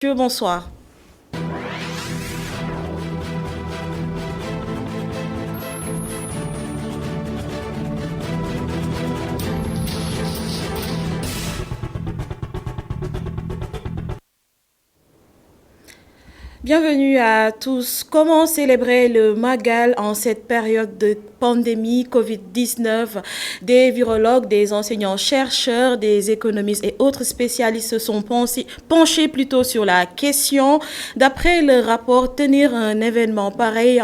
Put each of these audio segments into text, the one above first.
Bonsoir. Bienvenue à tous. Comment célébrer le Magal en cette période de pandémie Covid-19? Des virologues, des enseignants-chercheurs, des économistes et autres spécialistes se sont penchés plutôt sur la question. D'après le rapport, tenir un événement pareil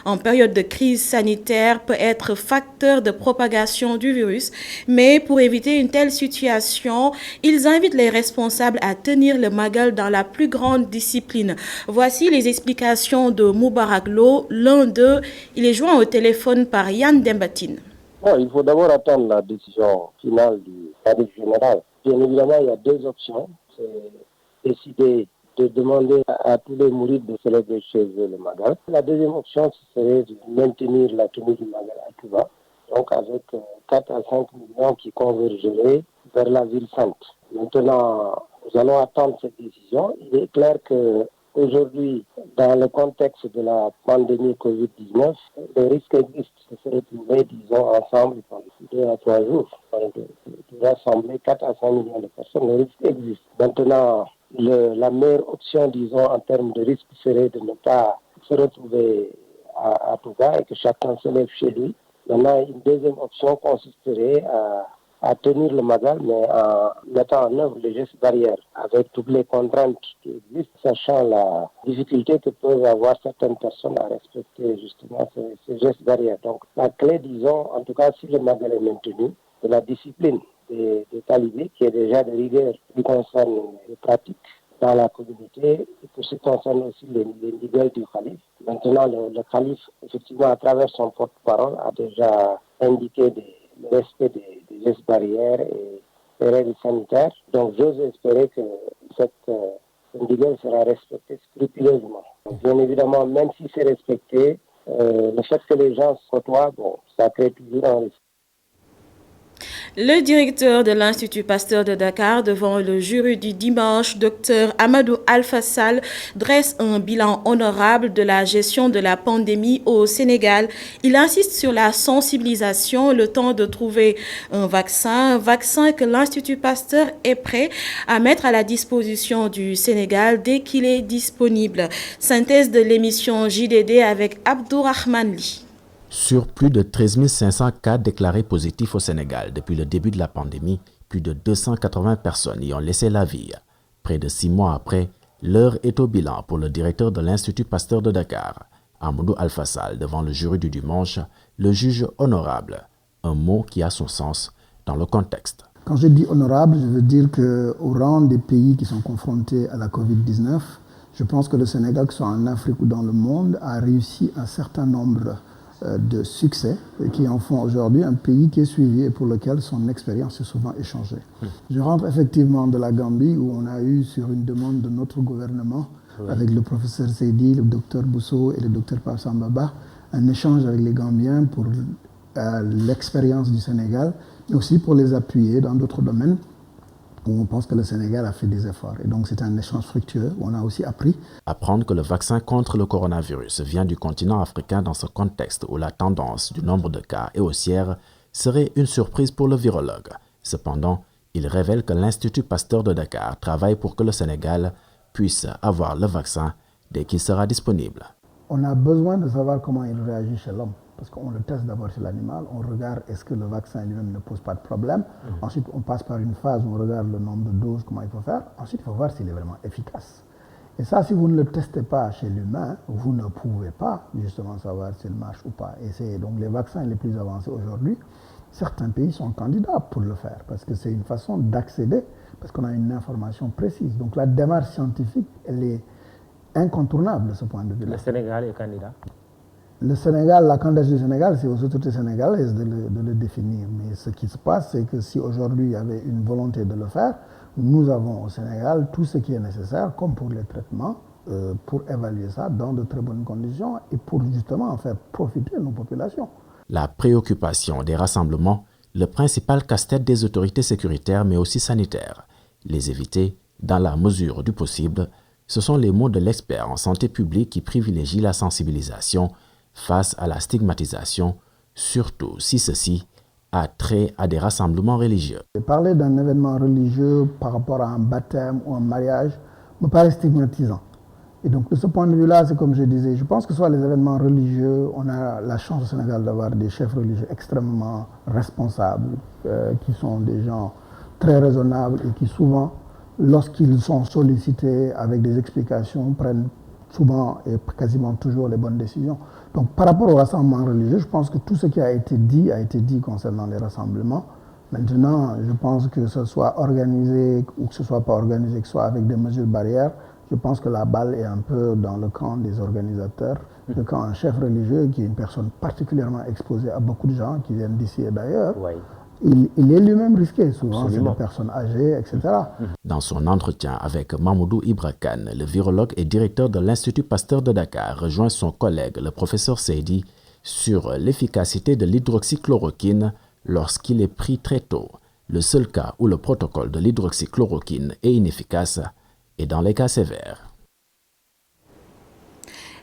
en période de crise sanitaire peut être facteur de propagation du virus. Mais pour éviter une telle situation, ils invitent les responsables à tenir le Magal dans la plus grande discipline. Voici les explications de Moubarak Lo, l'un d'eux. Il est joint au téléphone par Yann Dembatine. Bon, il faut d'abord attendre la décision finale du Khalife général. Bien évidemment, il y a deux options. C'est décider de demander à tous les mourides de célébrer chez eux le Magal. La deuxième option, ce serait de maintenir la tenue du Magal à Touba, donc avec 4 à 5 millions qui convergeraient vers la ville sainte. Maintenant, nous allons attendre cette décision. Il est clair que aujourd'hui, dans le contexte de la pandémie Covid-19, le risque existe de se retrouver, disons, ensemble pendant 2 à 3 jours, de rassembler 4 à 5 millions de personnes. Le risque existe. Maintenant, la meilleure option, disons, en termes de risque serait de ne pas se retrouver à Touba et que chacun se lève chez lui. Maintenant, une deuxième option consisterait à tenir le Magal, mais en mettant en œuvre les gestes barrières, avec toutes les contraintes qui existent, sachant la difficulté que peuvent avoir certaines personnes à respecter justement ces gestes barrières. Donc la clé, disons, en tout cas si le Magal est maintenu, de la discipline des talibés, qui est déjà de rigueur qui concerne les pratiques dans la communauté, et pour ce qui concerne aussi les niveaux du calife. Maintenant, le calife, effectivement, à travers son porte-parole, a déjà indiqué le respect des gestes barrières et des règles sanitaires. Donc, j'ose espérer que cette règle sera respectée scrupuleusement. Donc, bien évidemment, même si c'est respecté, le fait que les gens se côtoient, ça crée toujours un risque. Le directeur de l'Institut Pasteur de Dakar, devant le jury du dimanche, Dr Amadou Alpha-Sall, dresse un bilan honorable de la gestion de la pandémie au Sénégal. Il insiste sur la sensibilisation, le temps de trouver un vaccin que l'Institut Pasteur est prêt à mettre à la disposition du Sénégal dès qu'il est disponible. Synthèse de l'émission JDD avec Abdourahman Li. Sur plus de 13 500 cas déclarés positifs au Sénégal depuis le début de la pandémie, plus de 280 personnes y ont laissé la vie. Près de 6 mois après, l'heure est au bilan pour le directeur de l'Institut Pasteur de Dakar, Amadou Alpha-Sall, devant le jury du dimanche, le juge honorable, un mot qui a son sens dans le contexte. Quand je dis honorable, je veux dire qu'au rang des pays qui sont confrontés à la Covid-19, je pense que le Sénégal, que ce soit en Afrique ou dans le monde, a réussi un certain nombre de succès et qui en font aujourd'hui un pays qui est suivi et pour lequel son expérience est souvent échangée. Je rentre effectivement de la Gambie où on a eu sur une demande de notre gouvernement avec le professeur Seydi, le docteur Bousso et le docteur Pafsambaba un échange avec les Gambiens pour l'expérience du Sénégal mais aussi pour les appuyer dans d'autres domaines où on pense que le Sénégal a fait des efforts. Et donc c'est un échange fructueux où on a aussi appris. Apprendre que le vaccin contre le coronavirus vient du continent africain dans ce contexte où la tendance du nombre de cas est haussière serait une surprise pour le virologue. Cependant, il révèle que l'Institut Pasteur de Dakar travaille pour que le Sénégal puisse avoir le vaccin dès qu'il sera disponible. On a besoin de savoir comment il réagit chez l'homme. Parce qu'on le teste d'abord chez l'animal, on regarde est-ce que le vaccin lui-même ne pose pas de problème. Ensuite, on passe par une phase où on regarde le nombre de doses, comment il faut faire. Ensuite, il faut voir s'il est vraiment efficace. Et ça, si vous ne le testez pas chez l'humain, vous ne pouvez pas justement savoir s'il marche ou pas. Et c'est donc les vaccins les plus avancés aujourd'hui. Certains pays sont candidats pour le faire parce que c'est une façon d'accéder, parce qu'on a une information précise. Donc la démarche scientifique, elle est incontournable de ce point de vue-là. Le Sénégal est candidat. Le Sénégal, la candidature du Sénégal, c'est aux autorités sénégalaises de le définir. Mais ce qui se passe, c'est que si aujourd'hui il y avait une volonté de le faire, nous avons au Sénégal tout ce qui est nécessaire, comme pour les traitements, pour évaluer ça dans de très bonnes conditions et pour justement en faire profiter nos populations. La préoccupation des rassemblements, le principal casse-tête des autorités sécuritaires mais aussi sanitaires. Les éviter, dans la mesure du possible, Ce sont les mots de l'expert en santé publique qui privilégient la sensibilisation face à la stigmatisation, surtout si ceci a trait à des rassemblements religieux. Parler d'un événement religieux par rapport à un baptême ou un mariage me paraît stigmatisant. Et donc, de ce point de vue-là, c'est comme je disais, je pense que soit les événements religieux, on a la chance au Sénégal d'avoir des chefs religieux extrêmement responsables, qui sont des gens très raisonnables et qui souvent, lorsqu'ils sont sollicités avec des explications, prennent souvent et quasiment toujours les bonnes décisions. Donc, par rapport au rassemblement religieux, je pense que tout ce qui a été dit concernant les rassemblements. Maintenant, je pense que ce soit organisé ou que ce soit pas organisé, que ce soit avec des mesures barrières, je pense que la balle est un peu dans le camp des organisateurs. Que quand un chef religieux, qui est une personne particulièrement exposée à beaucoup de gens qui viennent d'ici et d'ailleurs, il est lui-même risqué. Souvent, c'est des personnes âgées, etc. Dans son entretien avec Mamoudou Ibra Kane, le virologue et directeur de l'Institut Pasteur de Dakar rejoint son collègue, le professeur Seydi, sur l'efficacité de l'hydroxychloroquine lorsqu'il est pris très tôt. Le seul cas où le protocole de l'hydroxychloroquine est inefficace est dans les cas sévères.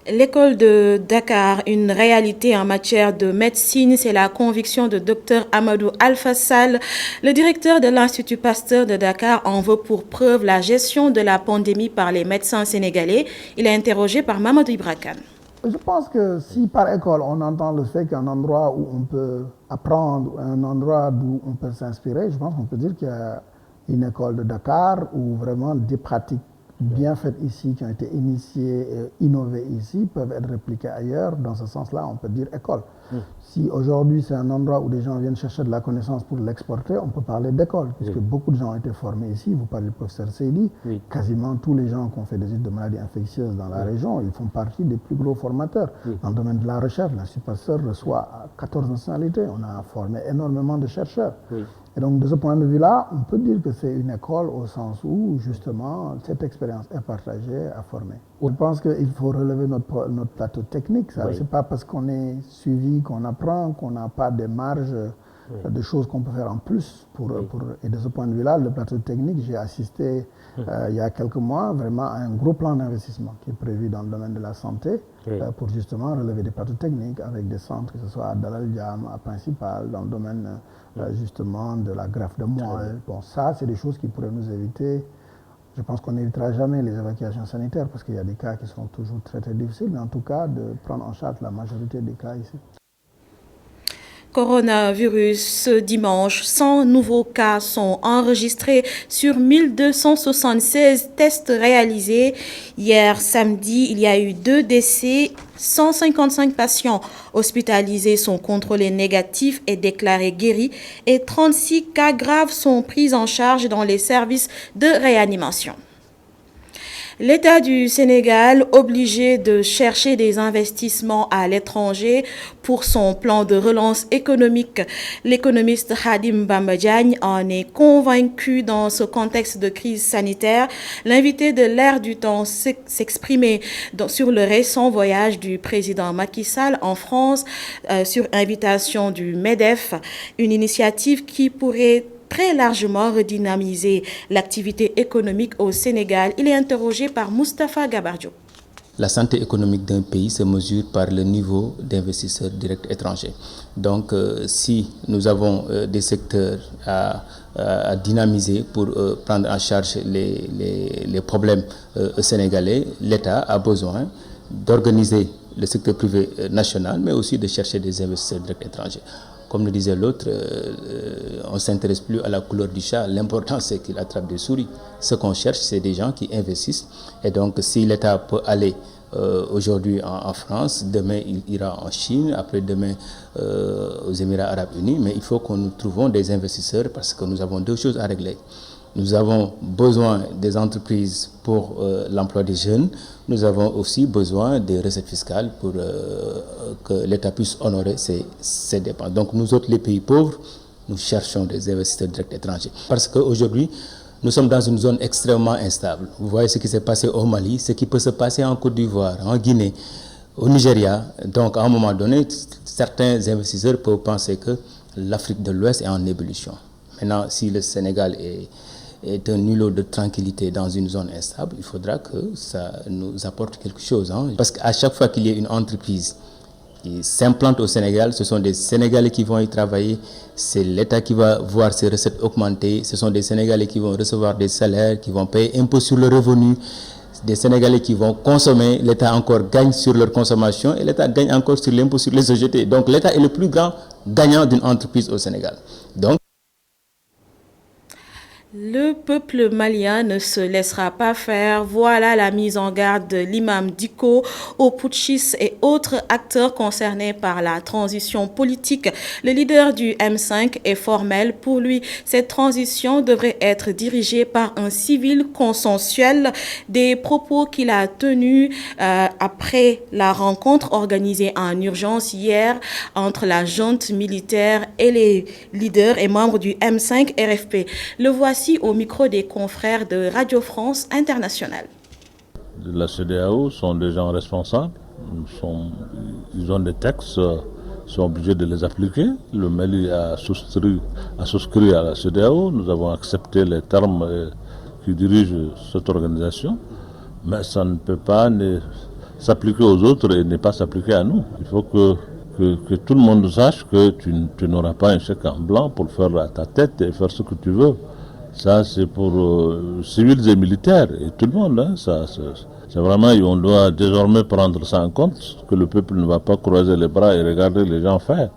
L'école de Dakar, une réalité en matière de médecine, c'est la conviction de Dr Amadou Alpha Sall. Le directeur de l'Institut Pasteur de Dakar en veut pour preuve la gestion de la pandémie par les médecins sénégalais. Il est interrogé par Mamadou Ibra Kane. Je pense que si par école on entend le fait qu'un endroit où on peut apprendre, un endroit d'où on peut s'inspirer, je pense qu'on peut dire qu'il y a une école de Dakar où vraiment des pratiques bien faites ici, qui ont été initiées et innovées ici, peuvent être répliquées ailleurs. Dans ce sens-là, on peut dire école. Si aujourd'hui c'est un endroit où des gens viennent chercher de la connaissance pour l'exporter, on peut parler d'école, puisque beaucoup de gens ont été formés ici. Vous parlez du professeur Seydi, quasiment tous les gens qui ont fait des études de maladies infectieuses dans la région, ils font partie des plus gros formateurs. Dans le domaine de la recherche, l'Institut Pasteur reçoit 14 nationalités. On a formé énormément de chercheurs. Et donc, de ce point de vue-là, on peut dire que c'est une école au sens où, justement, cette expérience est partagée, à former. Je pense qu'il faut relever notre plateau technique. Ce n'est pas parce qu'on est suivi qu'on apprend, qu'on n'a pas de marge de choses qu'on peut faire en plus. Et de ce point de vue-là, le plateau technique, j'ai assisté il y a quelques mois vraiment à un gros plan d'investissement qui est prévu dans le domaine de la santé pour justement relever des plateaux techniques avec des centres, que ce soit à Dalal Jamm, à Principal, dans le domaine justement de la greffe de moelle. Bon, ça, c'est des choses qui pourraient nous éviter. Je pense qu'on n'évitera jamais les évacuations sanitaires parce qu'il y a des cas qui sont toujours très très difficiles, mais en tout cas de prendre en charge la majorité des cas ici. Coronavirus, ce dimanche, 100 nouveaux cas sont enregistrés sur 1276 tests réalisés. Hier, samedi, il y a eu 2 décès. 155 patients hospitalisés sont contrôlés négatifs et déclarés guéris et 36 cas graves sont pris en charge dans les services de réanimation. L'État du Sénégal, obligé de chercher des investissements à l'étranger pour son plan de relance économique, l'économiste Khadim Bamba Diagne en est convaincu dans ce contexte de crise sanitaire. L'invité de l'Air du Temps s'exprimait sur le récent voyage du président Macky Sall en France sur invitation du MEDEF, une initiative qui pourrait très largement redynamiser l'activité économique au Sénégal. Il est interrogé par Moustapha Gabardio. La santé économique d'un pays se mesure par le niveau d'investisseurs directs étrangers. Donc, si nous avons des secteurs à dynamiser pour prendre en charge les problèmes sénégalais, l'État a besoin d'organiser le secteur privé national, mais aussi de chercher des investisseurs directs étrangers. Comme le disait l'autre, on ne s'intéresse plus à la couleur du chat. L'important, c'est qu'il attrape des souris. Ce qu'on cherche, c'est des gens qui investissent. Et donc, si l'État peut aller aujourd'hui en France, demain, il ira en Chine, après-demain aux Émirats arabes unis. Mais il faut que nous trouvions des investisseurs parce que nous avons 2 choses à régler. Nous avons besoin des entreprises pour l'emploi des jeunes. Nous avons aussi besoin des recettes fiscales pour que l'État puisse honorer ses dépenses. Donc nous autres, les pays pauvres, nous cherchons des investisseurs directs étrangers. Parce qu'aujourd'hui, nous sommes dans une zone extrêmement instable. Vous voyez ce qui s'est passé au Mali, ce qui peut se passer en Côte d'Ivoire, en Guinée, au Nigeria. Donc à un moment donné, certains investisseurs peuvent penser que l'Afrique de l'Ouest est en ébullition. Maintenant, si le Sénégal est est un îlot de tranquillité dans une zone instable, il faudra que ça nous apporte quelque chose. Parce qu'à chaque fois qu'il y a une entreprise qui s'implante au Sénégal, ce sont des Sénégalais qui vont y travailler, c'est l'État qui va voir ses recettes augmenter, ce sont des Sénégalais qui vont recevoir des salaires, qui vont payer impôt sur le revenu, des Sénégalais qui vont consommer, l'État encore gagne sur leur consommation et l'État gagne encore sur l'impôt sur les sociétés. Donc l'État est le plus grand gagnant d'une entreprise au Sénégal. Donc, le peuple malien ne se laissera pas faire. Voilà la mise en garde de l'imam Dicko aux putschistes et autres acteurs concernés par la transition politique. Le leader du M5 est formel. Pour lui, cette transition devrait être dirigée par un civil consensuel. Des propos qu'il a tenus après la rencontre organisée en urgence hier entre la junte militaire et les leaders et membres du M5 RFP. Le voici au micro des confrères de Radio France Internationale. La CEDEAO sont des gens responsables, ils ont des textes, sont obligés de les appliquer. Le Mali a souscrit à la CEDEAO, nous avons accepté les termes qui dirigent cette organisation, mais ça ne peut pas s'appliquer aux autres et ne pas s'appliquer à nous. Il faut que tout le monde sache que tu n'auras pas un chèque en blanc pour faire à ta tête et faire ce que tu veux. Ça, c'est pour civils et militaires et tout le monde. C'est vraiment, on doit désormais prendre ça en compte, que le peuple ne va pas croiser les bras et regarder les gens faire.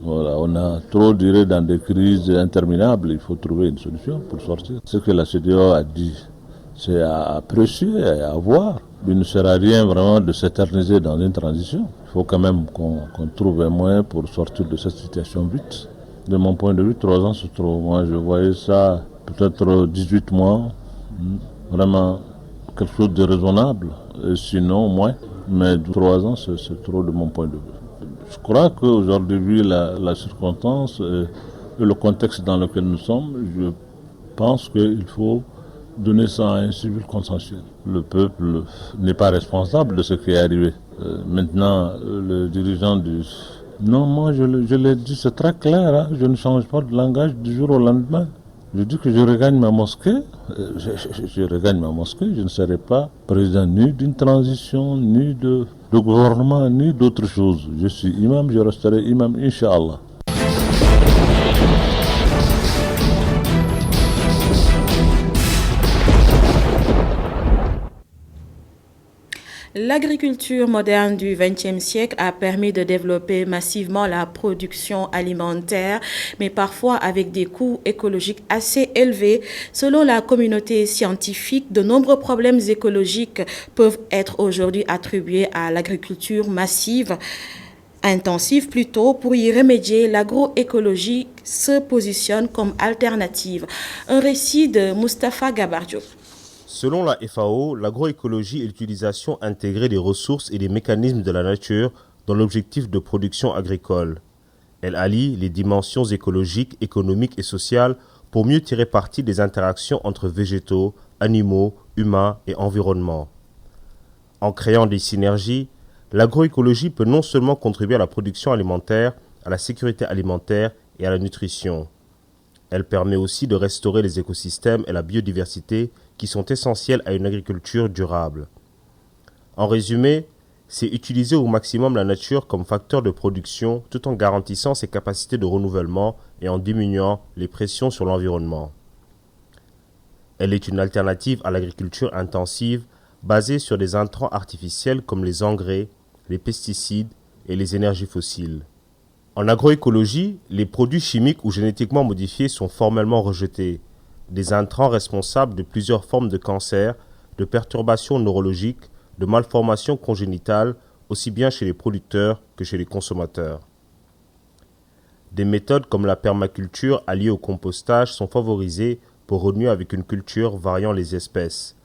Voilà, on a trop duré dans des crises interminables, il faut trouver une solution pour sortir. Ce que la CEDEAO a dit, c'est à apprécier et à voir. Il ne sert à rien vraiment de s'éterniser dans une transition. Il faut quand même qu'on trouve un moyen pour sortir de cette situation vite. De mon point de vue, 3 ans, c'est trop. Moi, je voyais ça peut-être 18 mois, vraiment quelque chose de raisonnable, et sinon moins, mais 3 ans c'est trop de mon point de vue. Je crois qu'aujourd'hui, vu la circonstance et le contexte dans lequel nous sommes, je pense qu'il faut donner ça à un civil consensuel. Le peuple n'est pas responsable de ce qui est arrivé. Maintenant, le dirigeant du... Non, moi je l'ai dit, c'est très clair, je ne change pas de langage du jour au lendemain. Je dis que je regagne ma mosquée, je regagne ma mosquée, je ne serai pas président ni d'une transition, ni de gouvernement, ni d'autre chose. Je suis imam, je resterai imam, Inch'Allah. L'agriculture moderne du XXe siècle a permis de développer massivement la production alimentaire, mais parfois avec des coûts écologiques assez élevés. Selon la communauté scientifique, de nombreux problèmes écologiques peuvent être aujourd'hui attribués à l'agriculture intensive plutôt. Pour y remédier, l'agroécologie se positionne comme alternative. Un récit de Mustapha Gabardiop. Selon la FAO, l'agroécologie est l'utilisation intégrée des ressources et des mécanismes de la nature dans l'objectif de production agricole. Elle allie les dimensions écologiques, économiques et sociales pour mieux tirer parti des interactions entre végétaux, animaux, humains et environnement. En créant des synergies, l'agroécologie peut non seulement contribuer à la production alimentaire, à la sécurité alimentaire et à la nutrition. Elle permet aussi de restaurer les écosystèmes et la biodiversité qui sont essentiels à une agriculture durable. En résumé, c'est utiliser au maximum la nature comme facteur de production tout en garantissant ses capacités de renouvellement et en diminuant les pressions sur l'environnement. Elle est une alternative à l'agriculture intensive basée sur des intrants artificiels comme les engrais, les pesticides et les énergies fossiles. En agroécologie, les produits chimiques ou génétiquement modifiés sont formellement rejetés, des intrants responsables de plusieurs formes de cancer, de perturbations neurologiques, de malformations congénitales, aussi bien chez les producteurs que chez les consommateurs. Des méthodes comme la permaculture alliée au compostage sont favorisées pour renouer avec une culture variant les espèces,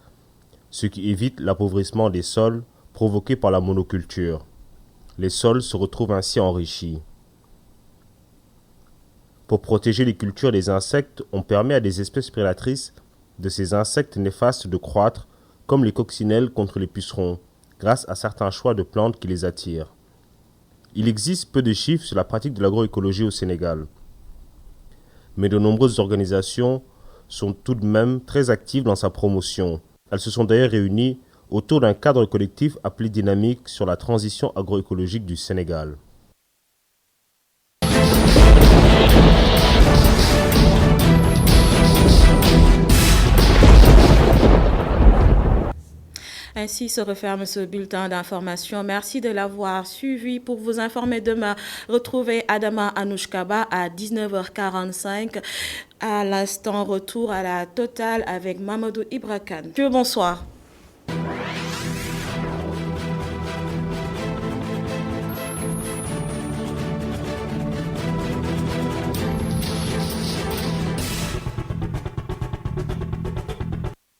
ce qui évite l'appauvrissement des sols provoqué par la monoculture. Les sols se retrouvent ainsi enrichis. Pour protéger les cultures des insectes, on permet à des espèces prédatrices de ces insectes néfastes de croître, comme les coccinelles contre les pucerons, grâce à certains choix de plantes qui les attirent. Il existe peu de chiffres sur la pratique de l'agroécologie au Sénégal, mais de nombreuses organisations sont tout de même très actives dans sa promotion. Elles se sont d'ailleurs réunies autour d'un cadre collectif appelé Dynamique sur la transition agroécologique du Sénégal. Ainsi se referme ce bulletin d'information. Merci de l'avoir suivi. Pour vous informer demain, retrouvez Adama Anouchkaba à 19h45. À l'instant, retour à la totale avec Mamadou Ibrakan. Bonsoir.